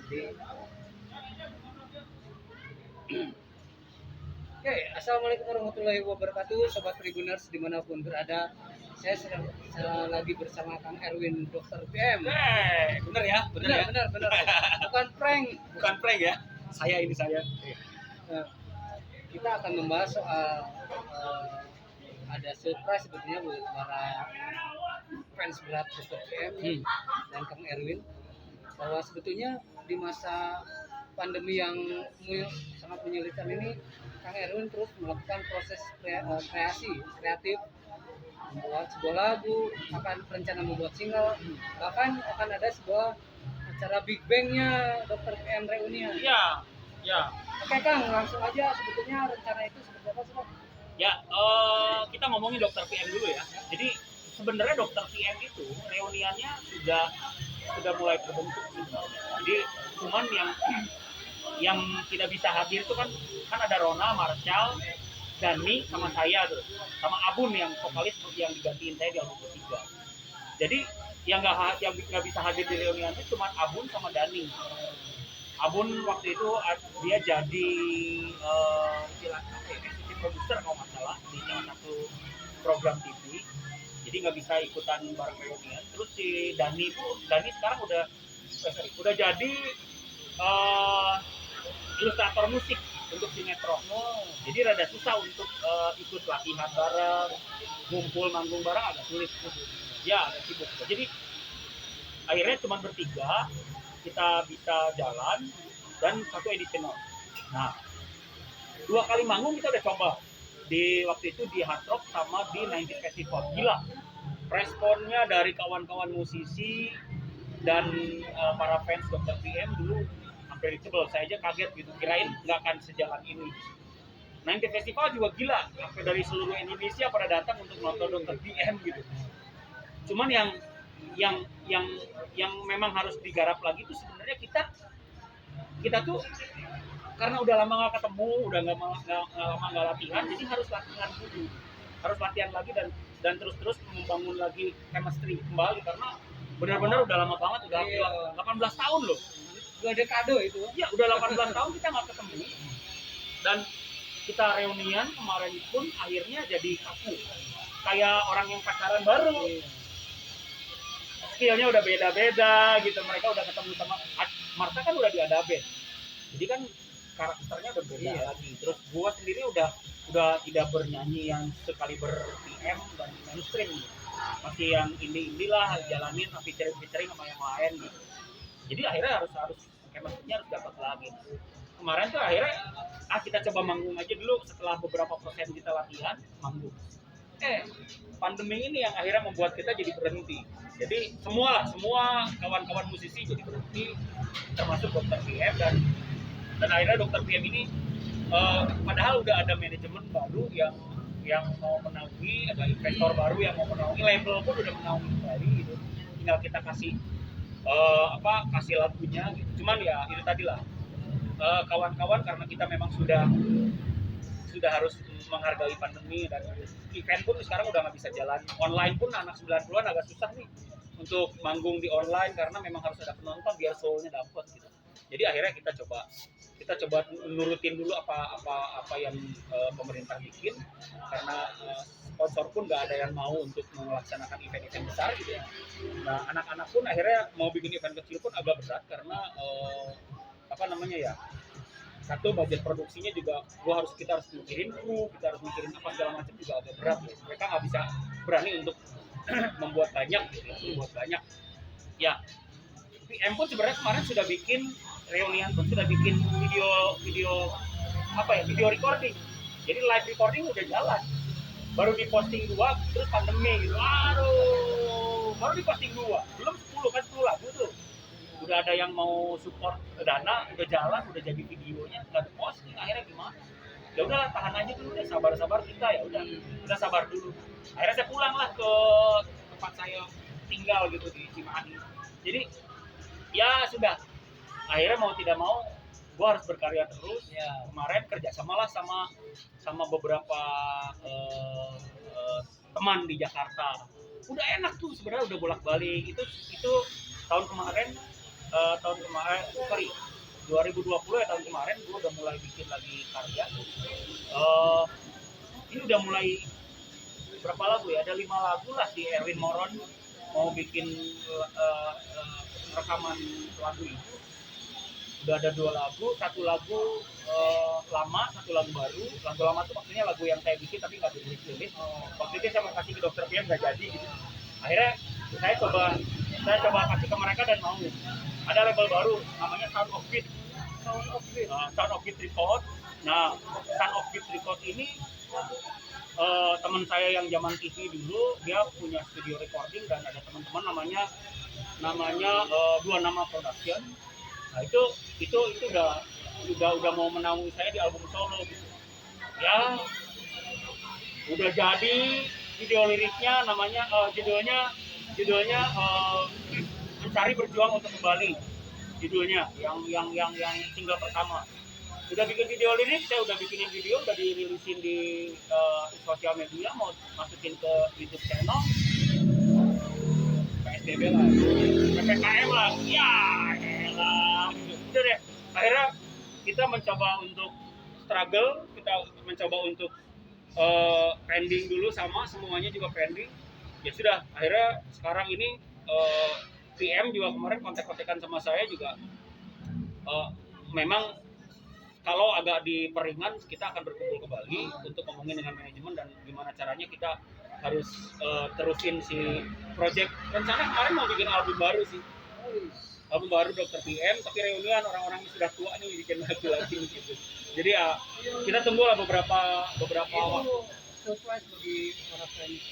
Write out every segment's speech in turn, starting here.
Jadi, oke, assalamualaikum warahmatullahi wabarakatuh, sobat Tribuners dimanapun berada. Saya lagi bersama Kang Erwin, Dokter PM. Bener ya, Benar, benar. Bukan prank. Bukan prank ya. Saya. Nah, kita akan membahas soal ada surprise sebetulnya buat para fans berat Dokter PM dan Kang Erwin, bahwa sebetulnya di masa pandemi yang sangat menyulitkan ini, Kang Erwin terus melakukan proses kreatif, membuat sebuah lagu, akan rencana membuat single, bahkan akan ada sebuah acara Big Bang-nya Dokter PM Reunion. Iya. Oke Kang, langsung aja, sebetulnya rencana itu seperti apa sih Kang? Ya, kita ngomongin Dokter PM dulu ya. Jadi sebenarnya Dokter PM itu reuniannya sudah mulai terbentuk sebenarnya. Jadi cuman yang tidak bisa hadir itu kan ada Rona, Marshall, Dani sama saya tuh, sama Abun yang vokalis yang digantiin saya di album ketiga. Jadi yang nggak bisa hadir di reunian itu cuma Abun sama Dani. Abun waktu itu dia jadi executive producer kalau nggak salah di salah satu program TV. Jadi nggak bisa ikutan bareng reunian. Terus si Dani sekarang udah jadi ilustrator musik untuk sinetron. Jadi rada susah untuk ikut latihan bareng, ngumpul manggung bareng agak sulit. Ya, agak sibuk. Jadi akhirnya cuma bertiga kita bisa jalan dan satu editional. Nah, 2 kali manggung kita udah coba. Di waktu itu di Hard Rock sama di 90 Festival. Gila. Responnya dari kawan-kawan musisi dan para fans Dokter PM dulu unpredictable. Saya aja kaget gitu, kirain nggak akan sejalan ini. 90 Festival juga gila, sampai dari seluruh Indonesia pada datang untuk nonton Dokter PM gitu. Cuman yang memang harus digarap lagi itu sebenarnya kita tuh karena udah lama nggak ketemu, udah lama nggak latihan, jadi harus latihan lagi dan terus membangun lagi chemistry kembali, karena benar-benar udah lama banget, udah 18 tahun loh. Udah ada kado itu. Ya, udah 18 tahun kita nggak ketemu. Dan kita reunian kemarin pun akhirnya jadi kaku. Kayak orang yang pacaran baru. Skillnya udah beda-beda gitu. Mereka udah ketemu sama Marta kan udah di ada band. Jadi kan karakternya udah beda lagi. Terus gua sendiri udah tidak bernyanyi yang sekali ber-PM dan mainstream. Masih yang indie lah, jalanin featuring sama yang lain gitu. Jadi akhirnya harus chemistry-nya harus dapat lagi. Kemarin tuh akhirnya kita coba manggung aja dulu, setelah beberapa persen kita latihan manggung. Pandemi ini yang akhirnya membuat kita jadi berhenti. Jadi semua kawan-kawan musisi jadi berhenti, termasuk Dokter PM dan akhirnya Dokter PM ini padahal udah ada manajemen baru yang mau menaungi, ada investor baru yang mau menaungi, label pun udah menaungi kembali gitu. Tinggal kita kasih lagunya gitu. Cuman ya itu tadi lah, kawan-kawan karena kita memang sudah harus menghargai pandemi dan event pun sekarang udah nggak bisa jalan online, pun anak 90-an agak susah nih untuk manggung di online karena memang harus ada penonton biar soul-nya dapet gitu. Jadi akhirnya kita coba nurutin dulu apa yang pemerintah bikin, karena sponsor pun nggak ada yang mau untuk melaksanakan event-event besar gitu ya. Nah, anak-anak pun akhirnya mau bikin event kecil pun agak berat karena satu, budget produksinya juga kita harus mikirin kru, kita harus mikirin apa segala macam, juga agak berat ya. Mereka nggak bisa berani untuk membuat banyak ya. PM pun sebenarnya kemarin sudah bikin reunian pun sudah bikin video recording. Jadi live recording udah jalan, baru diposting 2 terus pandemi gitu. Baru diposting 2, belum 10 lagu tuh. Udah ada yang mau support dana, udah jalan, udah jadi videonya, nggak ada posting. Akhirnya gimana? Ya udahlah, tahan aja dulu deh, sabar kita ya udah. Kita sabar dulu. Akhirnya saya pulang lah ke tempat saya tinggal gitu di Cimahi. Jadi ya sudah. Akhirnya mau tidak mau gue harus berkarya terus. Ya, kemarin kerjasamalah sama beberapa teman di Jakarta. Udah enak tuh sebenarnya, udah bolak-balik. Itu tahun kemarin tahun kemarin, sorry 2020 ya, tahun kemarin gue udah mulai bikin lagi karya. Ini udah mulai berapa lagu ya? Ada 5 lagu lah si Erwin Moron mau bikin rekaman lagu itu. Udah ada 2 lagu, satu lagu lama, satu lagu baru. Lagu lama tuh maksudnya lagu yang saya bikin tapi nggak dirilis. Waktu itu saya mau kasih ke dokter Pian nggak jadi gitu. Akhirnya saya coba kasih ke mereka dan mau. Ada label baru namanya Sound of Beat. Sound of Beat Record. Nah, Sound of Beat Record ini teman saya yang zaman TV dulu, dia punya studio recording dan ada teman-teman namanya Dua Nama Production. Nah, itu udah mau menaungi saya di album solo gitu. Ya, udah jadi video liriknya, namanya judulnya Mencari Berjuang Untuk Kembali, judulnya yang single pertama. Udah bikin video lirik, saya udah bikinin video, udah dirilisin di sosial media, mau masukin ke YouTube channel. PSBB lah, PPKM lah, ya elah, gitu deh. Akhirnya kita mencoba untuk struggle, kita mencoba untuk pending dulu, sama semuanya juga pending. Ya sudah, akhirnya sekarang ini PM juga kemarin kontak-kontakan sama saya juga. Memang kalau agak diperingan, kita akan berkumpul kembali untuk ngomongin dengan manajemen dan gimana caranya kita harus terusin si project. Rencana kemarin mau bikin album baru sih, album baru Dr. PM, tapi reunian orang-orang yang sudah tua nih bikin lagu lagi gitu. Jadi ya kita tunggulah beberapa itu surprise bagi para fans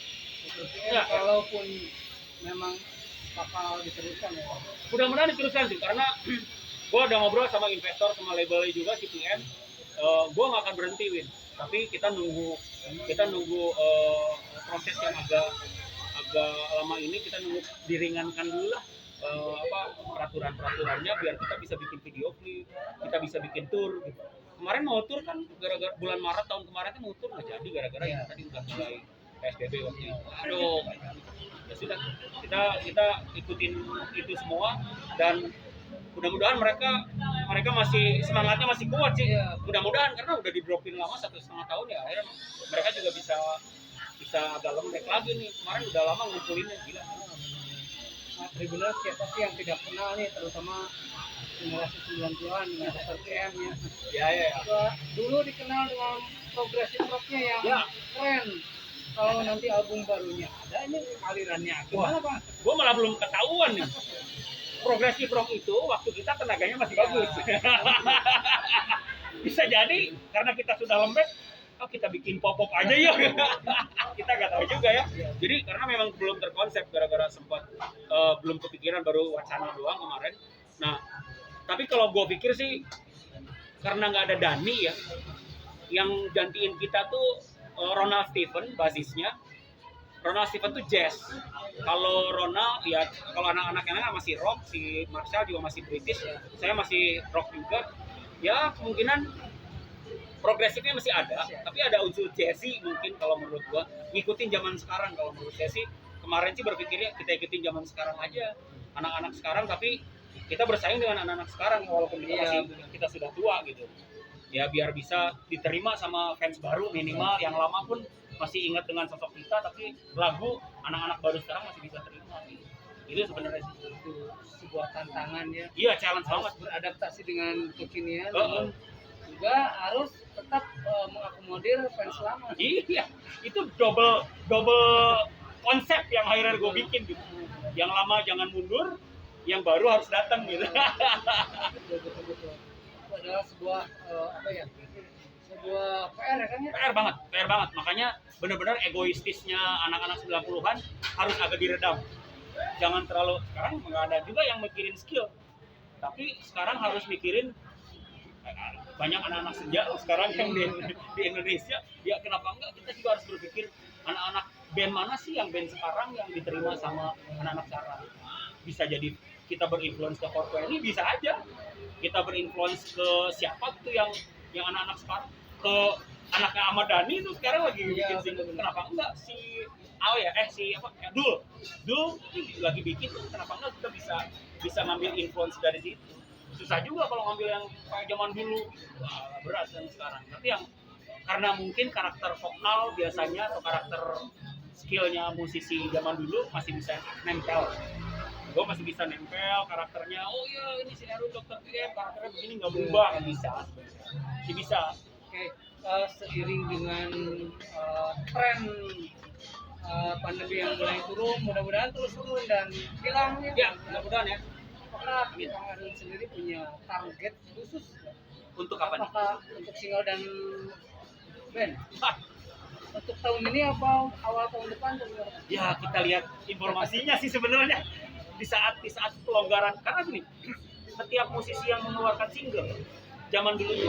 Dr. PM ya, kalaupun memang bakal diteruskan ya. Mudah-mudahan diteruskan sih, karena gue udah ngobrol sama investor, sama labelnya juga si PM. Gue nggak akan berhenti, Win, tapi kita nunggu proses yang agak lama ini, kita nunggu diringankan dulu lah peraturannya, biar kita bisa bikin video klip, kita bisa bikin tour gitu. Kemarin mau tour kan, gara-gara bulan Maret tahun kemarin kan mau tour nggak jadi, gara-gara yang tadi udah mulai PSBB waktu itu. Aduh, ya sudah, kita ikutin itu semua, dan mudah-mudahan mereka masih semangatnya masih kuat sih. Mudah-mudahan, karena udah di dropin lama 1,5 tahun ya, akhirnya mereka juga bisa agak lembek lagi nih. Kemarin udah lama ngumpulinnya, gila. Nah, benar siapa sih yang tidak kenal nih, terutama generasi 90-an dengan Dr. PM ya. Ya. Dulu dikenal dengan progresif rocknya yang keren. Kalau nanti album barunya ada, ini alirannya gimana, Pak? Gue malah belum ketahuan nih. Progresif rock itu waktu kita tenaganya masih bagus. Bisa jadi karena kita sudah lembek, kita bikin pop-pop aja yuk. Kita nggak tahu juga ya. Jadi karena memang belum terkonsep, gara-gara sempat belum kepikiran, baru wacana doang kemarin. Nah, tapi kalau gue pikir sih, karena nggak ada Dani ya, yang gantiin kita tuh Ronald Steven, basisnya. Ronald Steven tuh jazz. Kalau Ronald ya, kalau anak-anaknya masih rock, si Marshall juga masih British, saya masih rock juga. Ya kemungkinan progresifnya masih ada, tapi ada unsur jazzy mungkin kalau menurut gua. Ngikutin zaman sekarang kalau menurut saya sih. Kemarin sih berpikirnya kita ikutin zaman sekarang aja, anak-anak sekarang, tapi kita bersaing dengan anak-anak sekarang walaupun kita sudah tua gitu. Ya biar bisa diterima sama fans baru, minimal yang lama pun masih ingat dengan sosok kita, tapi lagu anak-anak baru sekarang masih bisa terima. Itu sebenarnya itu sebuah tantangan ya. Iya, challenge banget beradaptasi dengan kekinian, namun juga harus tetap mengakomodir fans lama. Iya, itu double konsep yang akhirnya gue bikin gitu. Yang lama jangan mundur, yang baru harus datang gitu. Betul. Itu adalah sebuah sebuah PR ya kan ya? PR banget. Makanya benar-benar egoistisnya anak-anak 90-an harus agak diredam. Jangan terlalu, sekarang nggak ada juga yang mikirin skill. Tapi sekarang harus mikirin, banyak anak-anak senja sekarang yang di Indonesia. Ya kenapa enggak, kita juga harus berpikir anak-anak band mana sih yang band sekarang yang diterima sama anak-anak sekarang. Bisa jadi kita berinfluence ke 420, bisa aja. Kita berinfluence ke siapa gitu yang anak-anak sekarang, ke anaknya Ahmad Dhani itu sekarang lagi bikin single. Kenapa enggak si Dul itu lagi bikin tuh, kenapa enggak kita bisa ngambil influence dari situ. Susah juga kalau ngambil yang kayak zaman dulu. Wah, berat yang sekarang. Tapi yang karena mungkin karakter vokal biasanya atau karakter skillnya musisi zaman dulu masih bisa nempel. Gue masih bisa nempel karakternya. Oh iya, ini si Erwin Dr. PM karakternya begini, nggak berubah. Nggak bisa, masih bisa. Oke, seiring dengan tren pandemi yang mulai turun, mudah-mudahan terus turun dan hilang Ya, mudah-mudahan ya. Apakah Kang Erwin sendiri punya target khusus? Untuk apa nih? Apakah untuk single dan band? Untuk tahun ini apa awal tahun depan? Ya, kita lihat informasinya sih sebenarnya di saat pelonggaran, karena gini, setiap musisi yang mengeluarkan single zaman dulu itu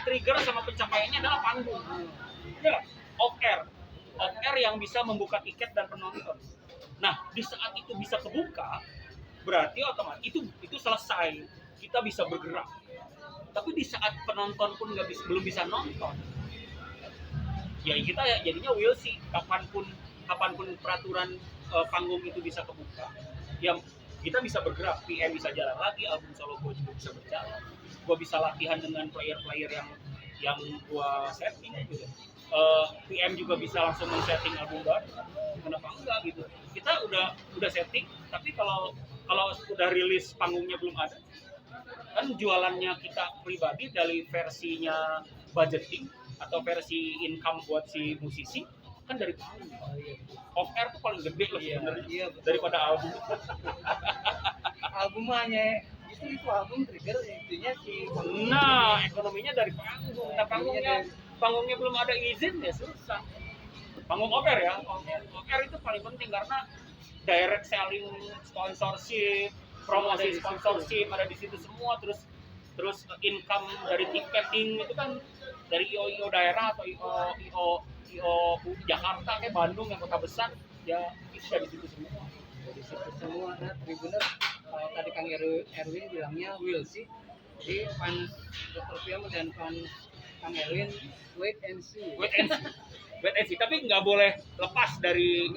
trigger sama pencapaiannya adalah panggung, ya, off air yang bisa membuka tiket dan penonton. Nah, di saat itu bisa kebuka, berarti otomatis itu selesai, kita bisa bergerak. Tapi di saat penonton pun belum bisa nonton, ya kita jadinya will see kapanpun peraturan panggung itu bisa kebuka, ya kita bisa bergerak, PM bisa jalan lagi, album solo gue juga bisa berjalan, gue bisa latihan dengan player yang gue setting gitu. PM juga bisa langsung men-setting album baru, kenapa enggak gitu. Kita udah setting, tapi kalau udah rilis panggungnya belum ada, kan jualannya kita pribadi dari versinya budgeting atau versi income buat si musisi kan dari panggung. Off air tuh paling gede loh sebenarnya daripada album. Album hanya justru itu album trigger intinya si Nah, ekonominya dari panggung. Nah, panggungnya belum ada izin ya susah. Panggung off air ya. Off air itu paling penting karena direct selling, sponsorship, promosi sponsorship ada di situ semua, terus income dari tiketing itu kan dari IO daerah atau IO Jakarta kayak Bandung yang kota besar ya itu dari situ semua. Dari situ semua. Nah, Tribuners tadi Kang Erwin bilangnya will see. Jadi fans Dr. Piam dan fans Kang Erwin wait and see. Tapi nggak boleh lepas dari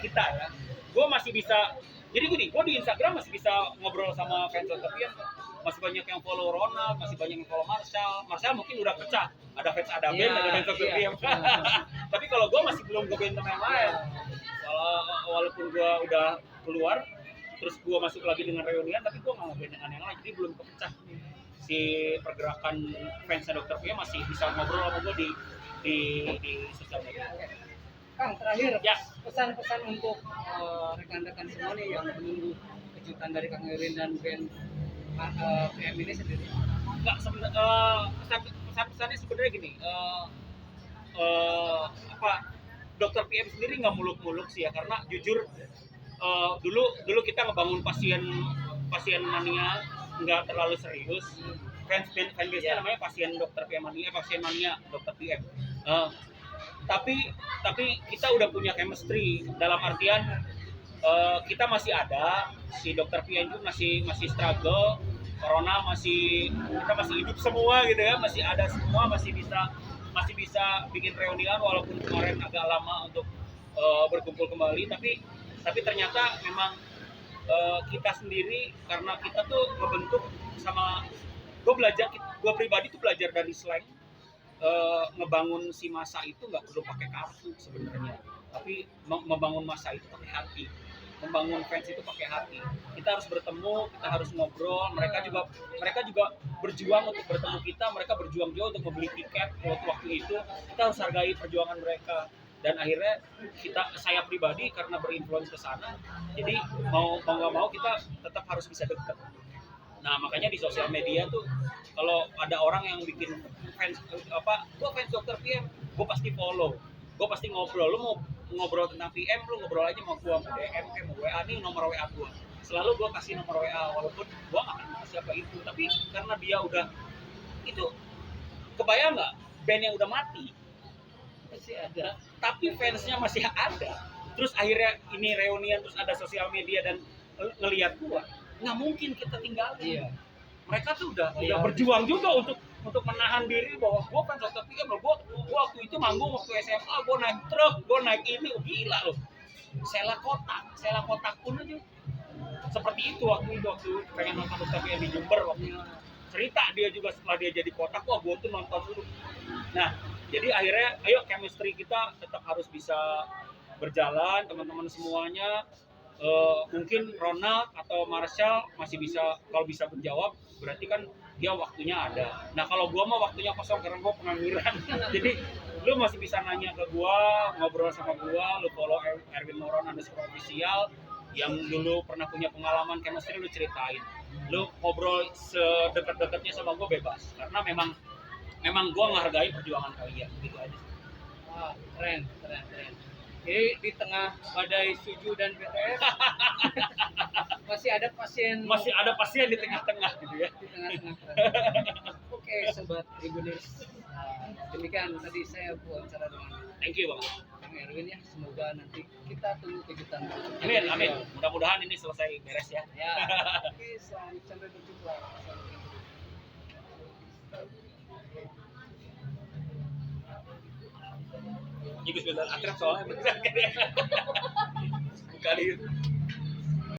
kita ya. Gue masih bisa, jadi gue di Instagram masih bisa ngobrol sama fans Dr. Piam. Masih banyak yang follow Ronald, masih banyak yang follow Marshall mungkin udah pecah, ada fans ada band, ada fans Dr. Piam. Tapi kalau gue masih belum ke band yang lain. Walaupun gue udah keluar, terus gue masuk lagi dengan reunian, tapi gue nggak ngeband dengan yang lain, jadi belum kepecah. Si pergerakan fans Dr. Piam masih bisa ngobrol sama gue di sosial media. Kang, terakhir ya, pesan-pesan untuk rekan-rekan semua nih yang menunggu kejutan dari Kang Erwin dan band PM ini sendiri. Enggak, pesan-pesannya sebenarnya gini, Dr. PM sendiri nggak muluk-muluk sih ya, karena jujur dulu kita ngebangun pasien mania nggak terlalu serius. Fanbase-nya namanya pasien Dr. PM mania, pasien mania Dr. PM. Tapi kita udah punya chemistry, dalam artian kita masih ada, si Dr. PM itu masih struggle, corona kita masih hidup semua gitu ya, masih ada semua, masih bisa bikin reunian walaupun kemarin agak lama untuk berkumpul kembali, tapi ternyata memang kita sendiri, karena kita tuh ngebentuk sama gue pribadi tuh belajar dari slang. Ngebangun si masa itu nggak perlu pakai kartu sebenarnya, tapi membangun masa itu pakai hati, membangun fans itu pakai hati. Kita harus bertemu, kita harus ngobrol. Mereka juga berjuang untuk bertemu kita, mereka berjuang juga untuk membeli tiket waktu itu. Kita harus hargai perjuangan mereka, dan akhirnya saya pribadi karena berinfluence ke sana, jadi mau nggak mau kita tetap harus bisa dekat. Nah, makanya di sosial media tuh kalau ada orang yang bikin fans gue fans Dr. PM, gue pasti follow, gue pasti ngobrol. Lu mau ngobrol tentang PM, lu ngobrol aja sama gue, mau DM, mau WA, nih nomor WA gue. Selalu gue kasih nomor WA, walaupun gue nggak kenal siapa itu, tapi karena dia udah itu, kebayang nggak band yang udah mati masih ada, tapi fansnya masih ada. Terus akhirnya ini reunian, terus ada sosial media dan ngelihat gue, nggak mungkin kita tinggalin. Mereka tuh udah berjuang juga untuk menahan diri bahwa gue fans Dr. Tiga bro. Gue waktu itu manggung waktu SMA, gue naik truk, gue naik ini, gila loh. Sela kotak pun aja seperti itu waktu pengen nonton Dr. Tiga di Jember waktu itu. Cerita dia juga setelah dia jadi kotak, wah gue tuh nonton dulu. Nah, jadi akhirnya ayo chemistry kita tetap harus bisa berjalan, teman-teman semuanya. Mungkin Ronald atau Marshall masih bisa, kalau bisa menjawab berarti kan dia waktunya ada. Nah kalau gua mah waktunya kosong karena gua pengangguran. Jadi lu masih bisa nanya ke gua, ngobrol sama gua, lu follow Erwin Moron _official yang dulu pernah punya pengalaman chemistry, lu ceritain. Lu ngobrol sedekat-dekatnya sama gua bebas, karena memang gua menghargai perjuangan kalian, gitu aja. Wah, keren. Jadi di tengah badai Suju dan BTS masih ada pasien Di tengah-tengah gitu ya. di tengah-tengah. Oke, sobat Tribuners. Demikian tadi saya wawancara dengan Thank you Bang. Kang Erwin ya. Semoga nanti kita tunggu kejutan. Amin. Mudah-mudahan ini selesai beres ya. Ya. Oke, sampai berjumpa. Jadi sebentar akrab soalnya. Kali itu.